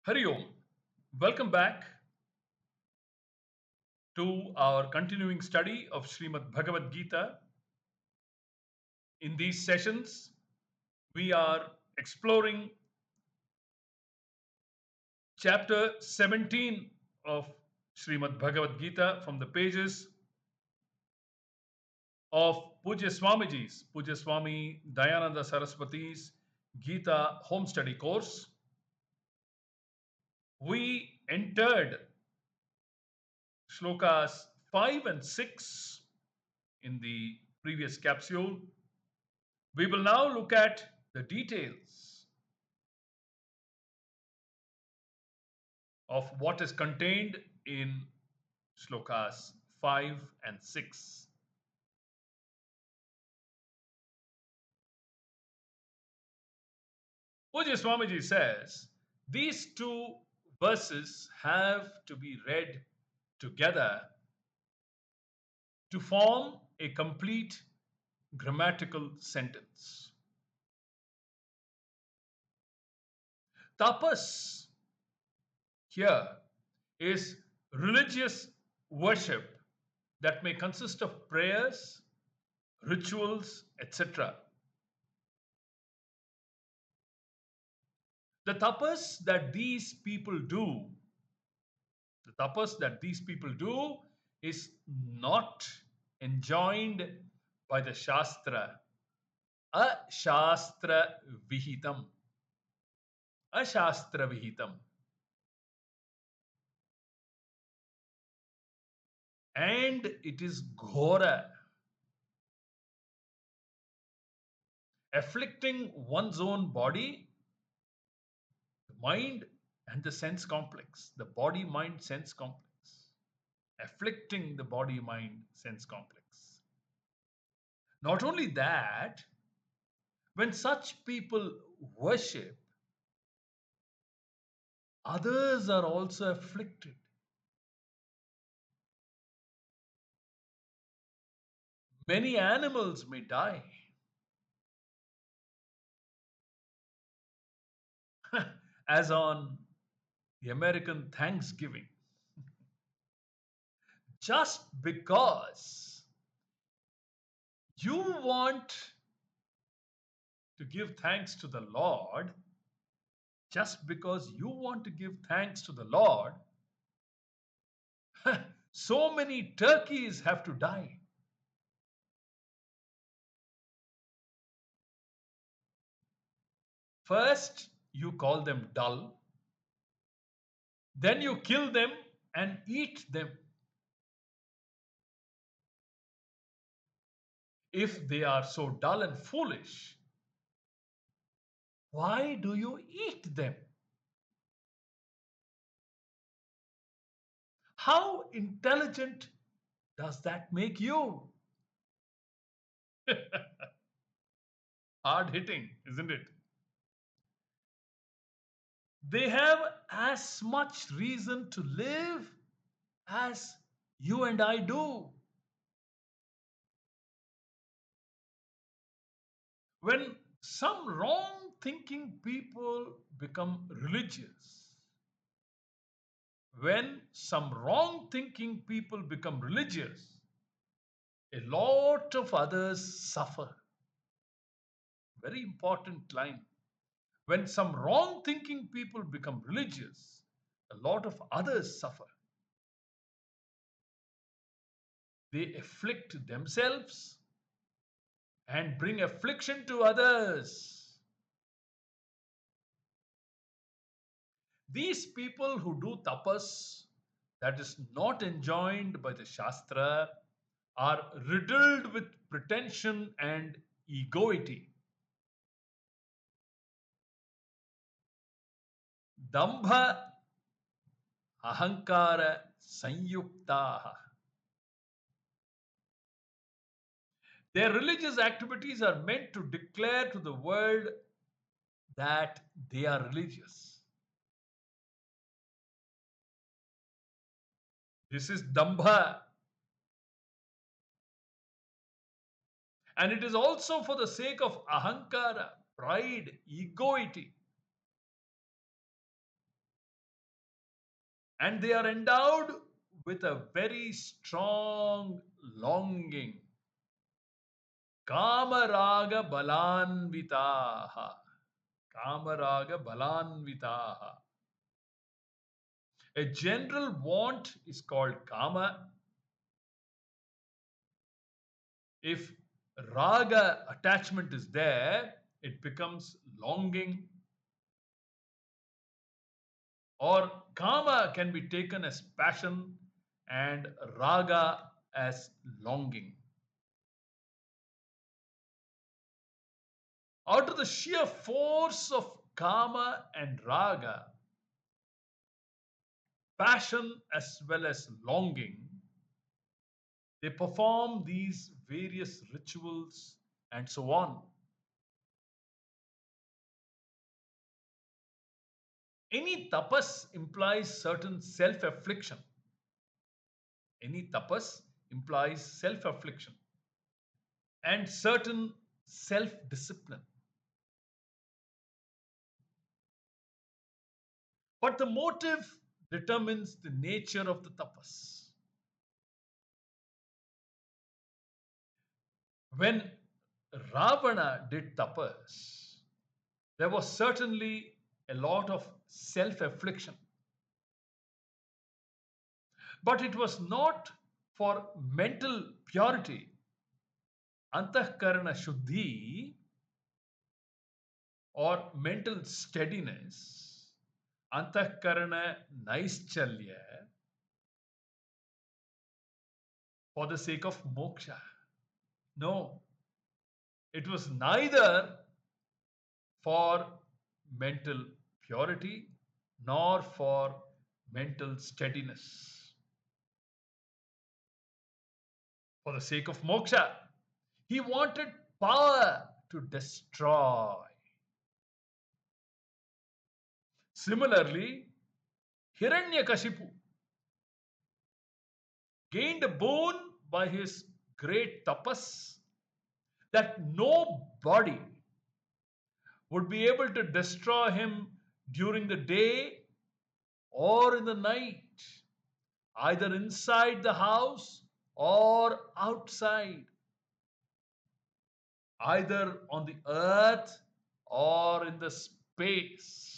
Hari Om. Welcome back to our continuing study of Shrimad Bhagawad Geetha. In these sessions, we are exploring chapter 17 of Shrimad Bhagawad Geetha from the pages of Pujya Swami Dayananda Saraswati's Geetha home study course. We entered Shlokas 5 and 6 in the previous capsule. We will now look at the details of what is contained in Shlokas 5 and 6. Poojya Swamiji says these two verses have to be read together to form a complete grammatical sentence. Tapas here is religious worship that may consist of prayers, rituals, etc. The tapas that these people do, the tapas that these people do is not enjoined by the Shastra. Ashastra vihitam. Ashastra vihitam. And it is ghora, afflicting one's own body, mind, and the sense complex. The body mind sense complex. Afflicting the body mind sense complex. Not only that, when such people worship, others are also afflicted. Many animals may die. As on the American Thanksgiving. Just because you want to give thanks to the Lord, just because you want to give thanks to the Lord, so many turkeys have to die. First, you call them dull, then you kill them and eat them. If they are so dull and foolish, why do you eat them? How intelligent does that make you? Hard hitting, isn't it? They have as much reason to live as you and I do. When some wrong thinking people become religious, when some wrong thinking people become religious, a lot of others suffer. Very important line. When some wrong thinking people become religious, a lot of others suffer. They afflict themselves and bring affliction to others. These people who do tapas that is not enjoined by the Shastra are riddled with pretension and egoity. Dambha ahankara sanyuktaha. Their religious activities are meant to declare to the world that they are religious. This is dambha. And it is also for the sake of ahankara, pride, egoity. And they are endowed with a very strong longing. Kamaraga balanvitaha. Kamaraga balanvitaha. A general want is called kama. If raga attachment is there, it becomes longing. Or kama can be taken as passion and raga as longing. Out of the sheer force of kama and raga, passion as well as longing, they perform these various rituals and so on. Any tapas implies certain self affliction. Any tapas implies self affliction and certain self discipline. But the motive determines the nature of the tapas. When Ravana did tapas, there was certainly a lot of self affliction. But it was not for mental purity, antahkarana shuddhi, or mental steadiness, antahkarana naischalya, for the sake of moksha. No, it was neither for mental purity nor for mental steadiness. For the sake of moksha, he wanted power to destroy. Similarly, Hiranyakashipu gained a boon by his great tapas that nobody would be able to destroy him during the day or in the night, either inside the house or outside, either on the earth or in the space.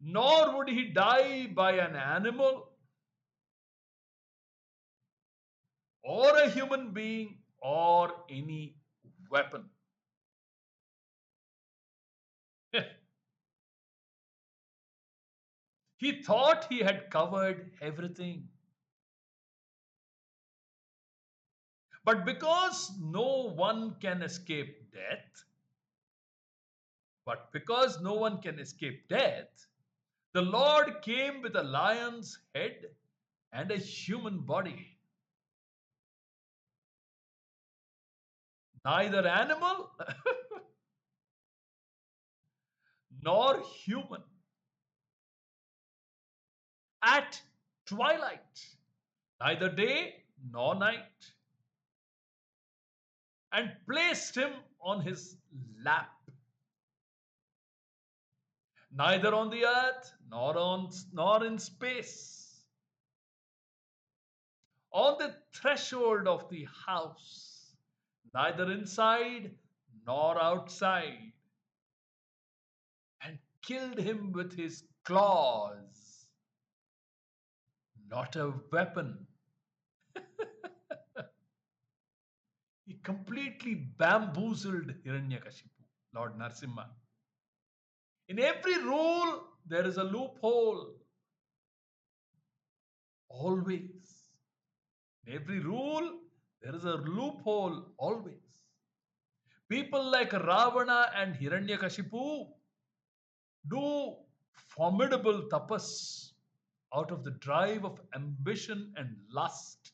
Nor would he die by an animal or a human being or any weapon. He thought he had covered everything. But because no one can escape death, the Lord came with a lion's head and a human body. Neither animal nor human. At twilight, neither day nor night, and placed him on his lap, neither on the earth nor in space, on the threshold of the house, neither inside nor outside, and killed him with his claws. Not a weapon. He completely bamboozled Hiranyakashipu, Lord Narsimha. In every rule, there is a loophole. Always. In every rule, there is a loophole. Always. People like Ravana and Hiranyakashipu do formidable tapas out of the drive of ambition and lust.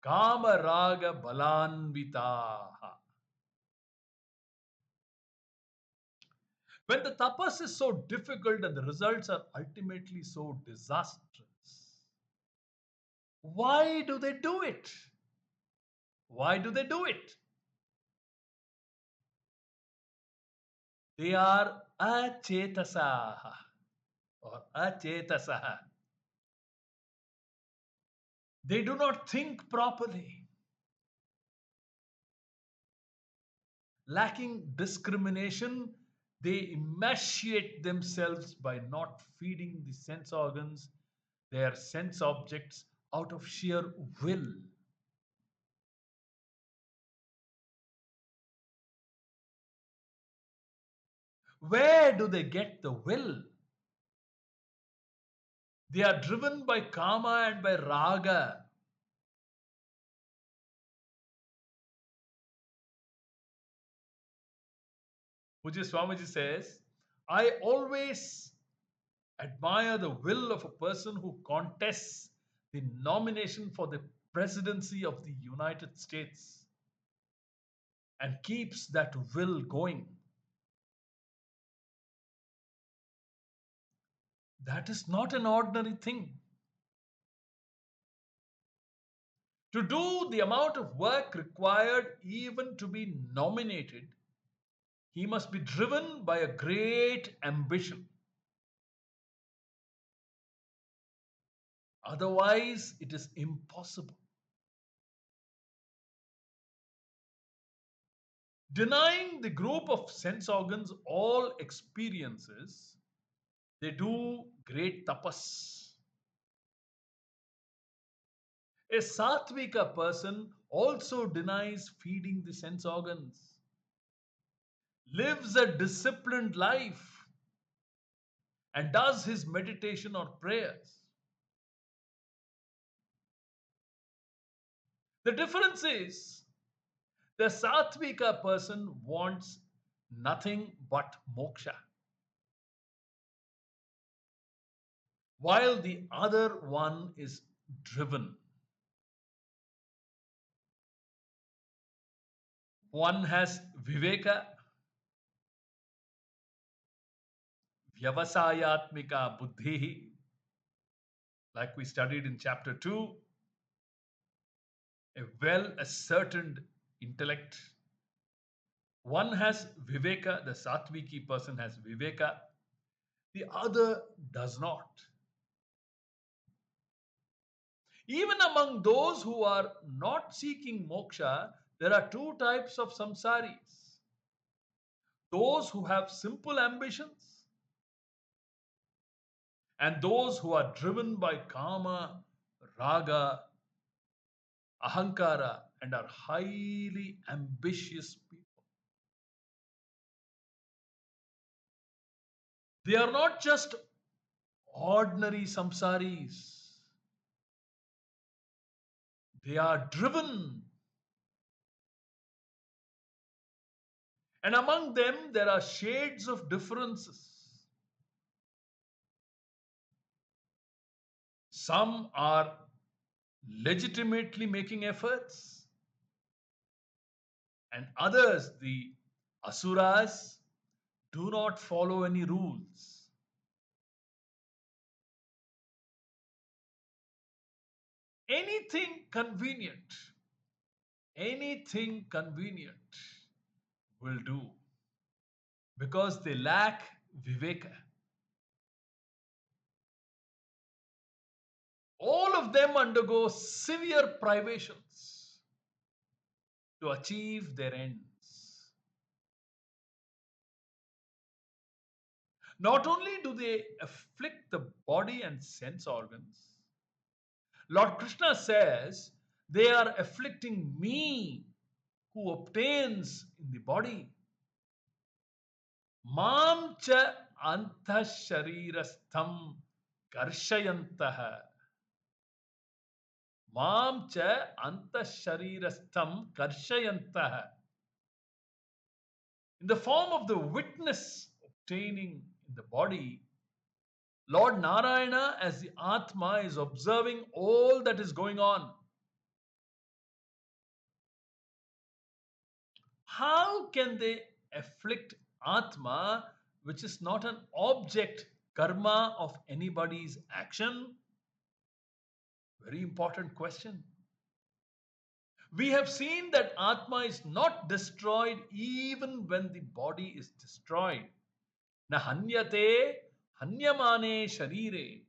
Kama raga balanvitaha. When the tapas is so difficult and the results are ultimately so disastrous, why do they do it? Why do they do it? They are achetasaha. or achetasaha. They do not think properly. Lacking discrimination, they emaciate themselves by not feeding the sense organs, their sense objects, out of sheer will. Where do they get the will? They are driven by kama and by raga. Pujya Swamiji says, I always admire the will of a person who contests the nomination for the presidency of the United States and keeps that will going. That is not an ordinary thing. To do the amount of work required, even to be nominated, he must be driven by a great ambition. Otherwise, it is impossible. Denying the group of sense organs all experiences, they do great tapas. A sattvika person also denies feeding the sense organs, lives a disciplined life, and does his meditation or prayers. The difference is the sattvika person wants nothing but moksha, while the other one is driven. One has viveka, vyavasayatmika buddhi, like we studied in chapter 2, a well ascertained intellect. One has viveka, the sattviki person has viveka, the other does not. Even among those who are not seeking moksha, there are two types of samsaris: those who have simple ambitions and those who are driven by kama, raga, ahankara, and are highly ambitious people. They are not just ordinary samsaris, they are driven. And among them, there are shades of differences. Some are legitimately making efforts, and others, the asuras, do not follow any rules. Anything convenient, anything convenient will do because they lack viveka. All of them undergo severe privations to achieve their ends. Not only do they afflict the body and sense organs, Lord Krishna says, they are afflicting me who obtains in the body. Mam cha antah sharirastham karshayantaha. Mam cha antah sharirastham karshayantaha. In the form of the witness obtaining in the body, Lord Narayana, as the Atma, is observing all that is going on. How can they afflict Atma, which is not an object, karma of anybody's action? Very important question. We have seen that Atma is not destroyed even when the body is destroyed. Nahanyate hanyamane sharire.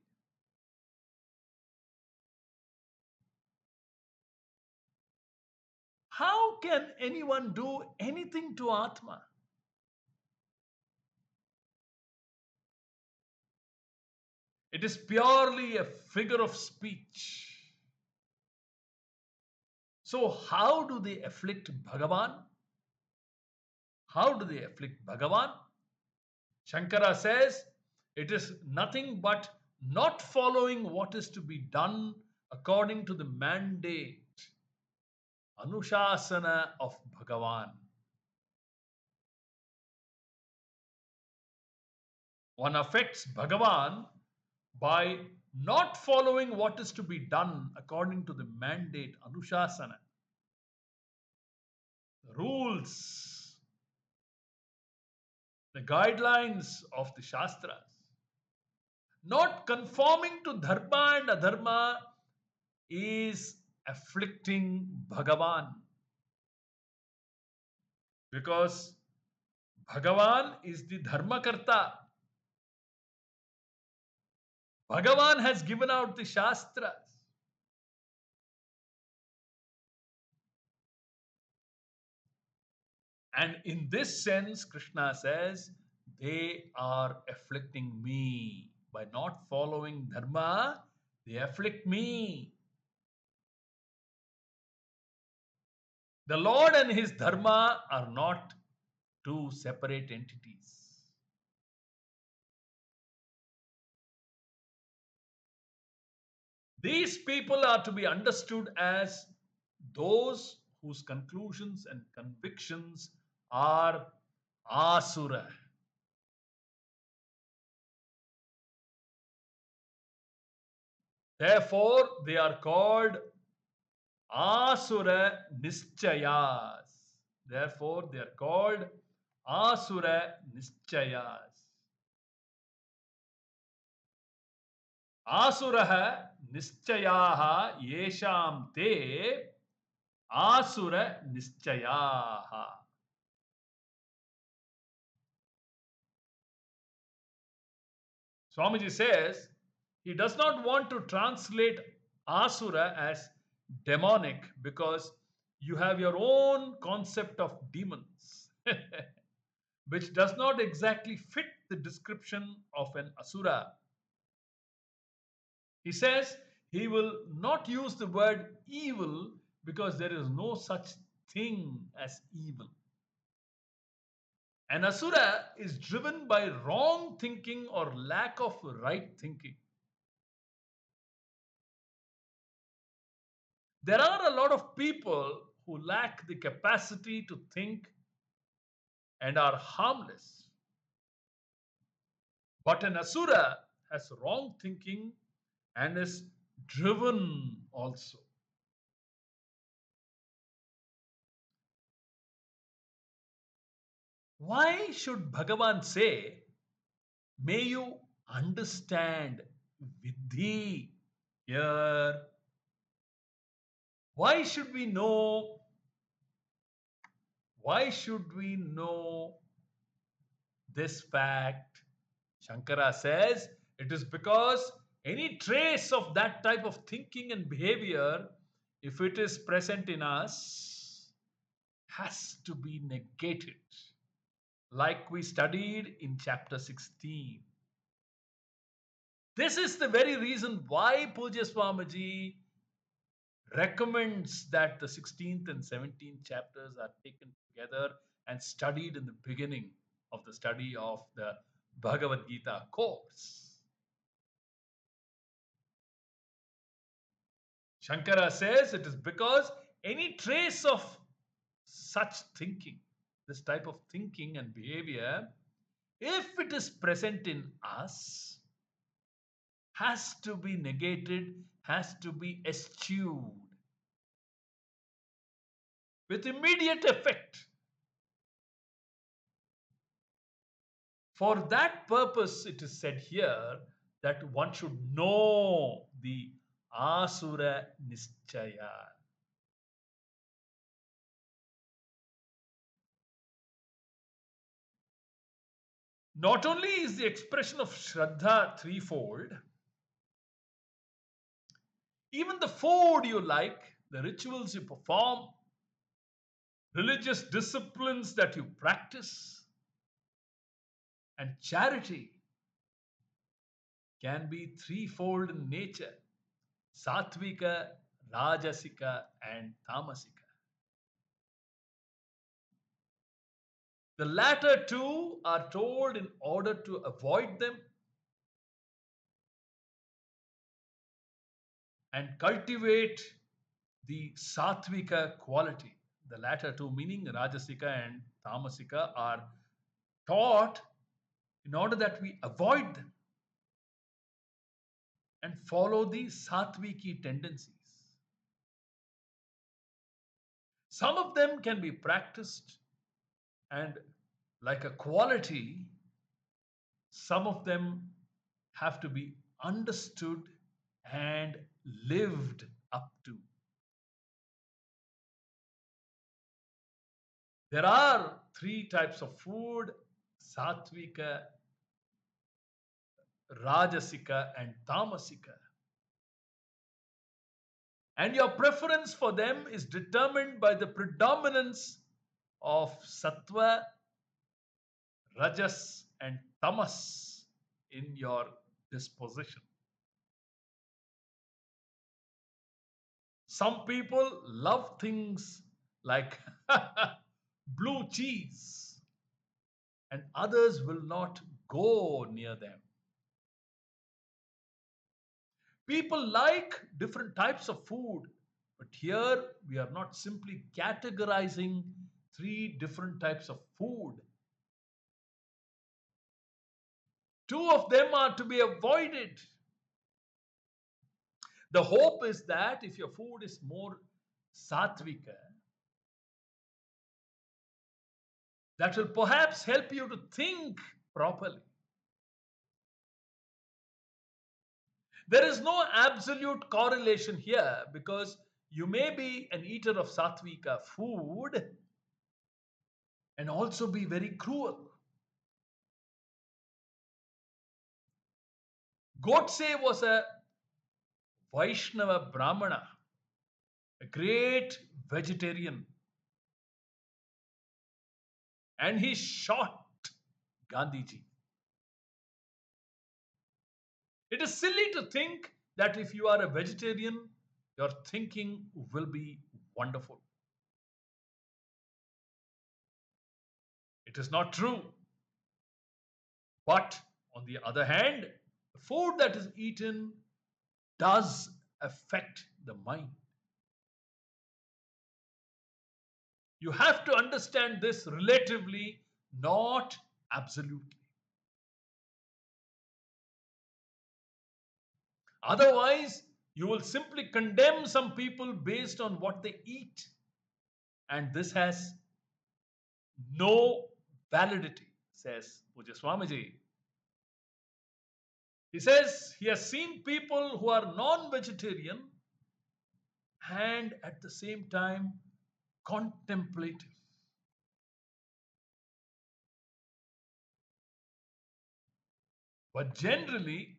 How can anyone do anything to Atma? It is purely a figure of speech. So, how do they afflict Bhagavan? How do they afflict Bhagavan? Shankara says it is nothing but not following what is to be done according to the mandate, Anushasana of Bhagavan. One affects Bhagavan by not following what is to be done according to the mandate, Anushasana, the rules, the guidelines of the Shastras. Not conforming to dharma and adharma is afflicting Bhagavan. Because Bhagavan is the Dharmakarta. Bhagavan has given out the Shastras. And in this sense, Krishna says, they are afflicting me. By not following Dharma, they afflict me. The Lord and his Dharma are not two separate entities. These people are to be understood as those whose conclusions and convictions are asura. Therefore, they are called asura nischayas. Therefore, they are called asura nischayas. Asuraha nischyaha yesham te asura nischyaha. Swamiji says he does not want to translate asura as demonic because you have your own concept of demons, which does not exactly fit the description of an asura. He says he will not use the word evil because there is no such thing as evil. An asura is driven by wrong thinking or lack of right thinking. There are a lot of people who lack the capacity to think and are harmless. But an asura has wrong thinking and is driven also. Why should Bhagavan say, may you understand Vidhi here? Why should we know? Why should we know this fact? Shankara says it is because any trace of that type of thinking and behavior, if it is present in us, has to be negated, like we studied in chapter 16. This is the very reason why Poojya Swamiji recommends that the 16th and 17th chapters are taken together and studied in the beginning of the study of the Bhagavad Gita course. Shankara says it is because any trace of such thinking, this type of thinking and behavior, if it is present in us, has to be negated, has to be eschewed with immediate effect. For that purpose, it is said here that one should know the Asura Nischaya. Not only is the expression of Shraddha threefold, even the food you like, the rituals you perform, religious disciplines that you practice, and charity can be threefold in nature: Satvika, Rajasika, and Tamasika. The latter two are told in order to avoid them and cultivate the Satvika quality. The latter two, meaning Rajasika and Tamasika, are taught in order that we avoid them and follow the Satviki tendencies. Some of them can be practiced, and like a quality, some of them have to be understood and lived up to. There are three types of food: Satvika, Rajasika, and Tamasika. And your preference for them is determined by the predominance of Sattva, Rajas, and Tamas in your disposition. Some people love things like blue cheese, and others will not go near them. People like different types of food, but here we are not simply categorizing three different types of food. Two of them are to be avoided. The hope is that if your food is more sattvika, that will perhaps help you to think properly. There is no absolute correlation here because you may be an eater of sattvika food and also be very cruel. Godse was a Vaishnava Brahmana, a great vegetarian, and he shot Gandhiji. It is silly to think that if you are a vegetarian, your thinking will be wonderful. It is not true. But on the other hand, the food that is eaten does affect the mind. You have to understand this relatively, not absolutely. Otherwise, you will simply condemn some people based on what they eat. And this has no validity, says Poojya Swamiji. He says he has seen people who are non-vegetarian and at the same time contemplative. But generally,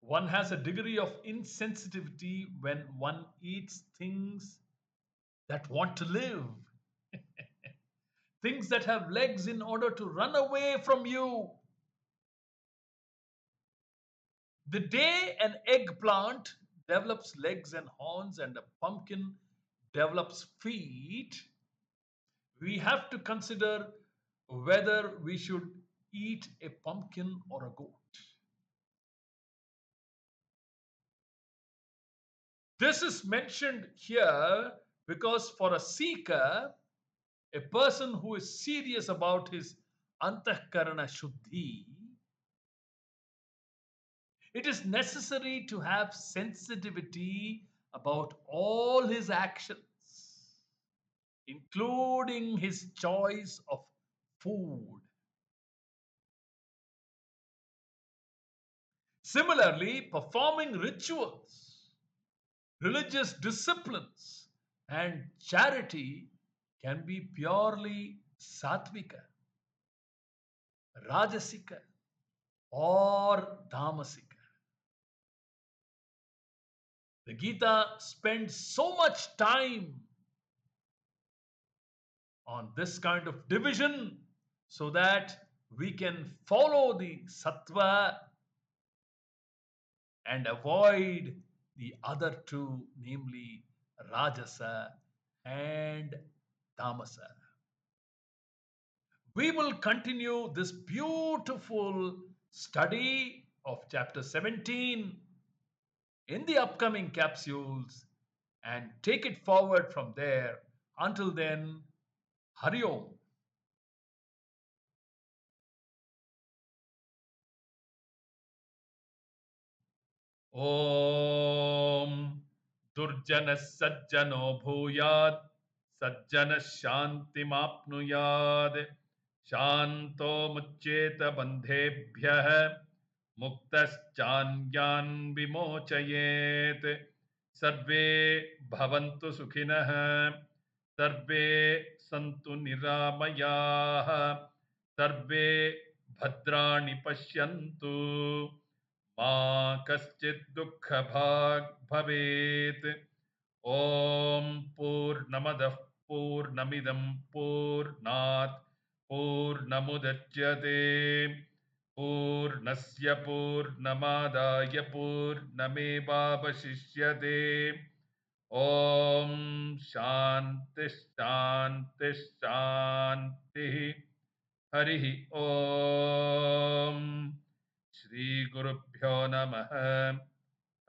one has a degree of insensitivity when one eats things that want to live, things that have legs in order to run away from you. The day an eggplant develops legs and horns and a pumpkin develops feet, we have to consider whether we should eat a pumpkin or a goat. This is mentioned here because for a seeker, a person who is serious about his antahkarana shuddhi, it is necessary to have sensitivity about all his actions, including his choice of food. Similarly, performing rituals, religious disciplines, and charity can be purely sattvika. Rajasika or Tamasika. The Gita spends so much time on this kind of division so that we can follow the sattva and avoid the other two, namely Rajasa and Tamasa. We will continue this beautiful study of chapter 17 in the upcoming capsules and take it forward from there. Until then, Hari Om. ॐ दुर्जनः सज्जनो भूयात् सज्जनः शान्तिमाप्नुयात् शान्तो मुच्येत बन्धेभ्यः मुक्तश्चान्यान् विमोचयेत् सर्वे भवन्तु सुखिनः सर्वे सन्तु निरामयाः सर्वे भद्राणि पश्यन्तु मा कश्चित् दुःखभाग् भवेत् ॐ पूर्णमदः पूर्णमिदं पूर्णात् पूर्णमुदच्यते पूर्णस्य पूर्णमादाय पूर्णमेवावशिष्यते ॐ शान्ति शान्ति शान्तिः हरिः ॐ श्रीगुरुभ्यो नमः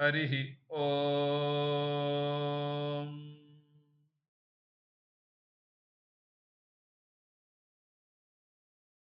हरिः ॐ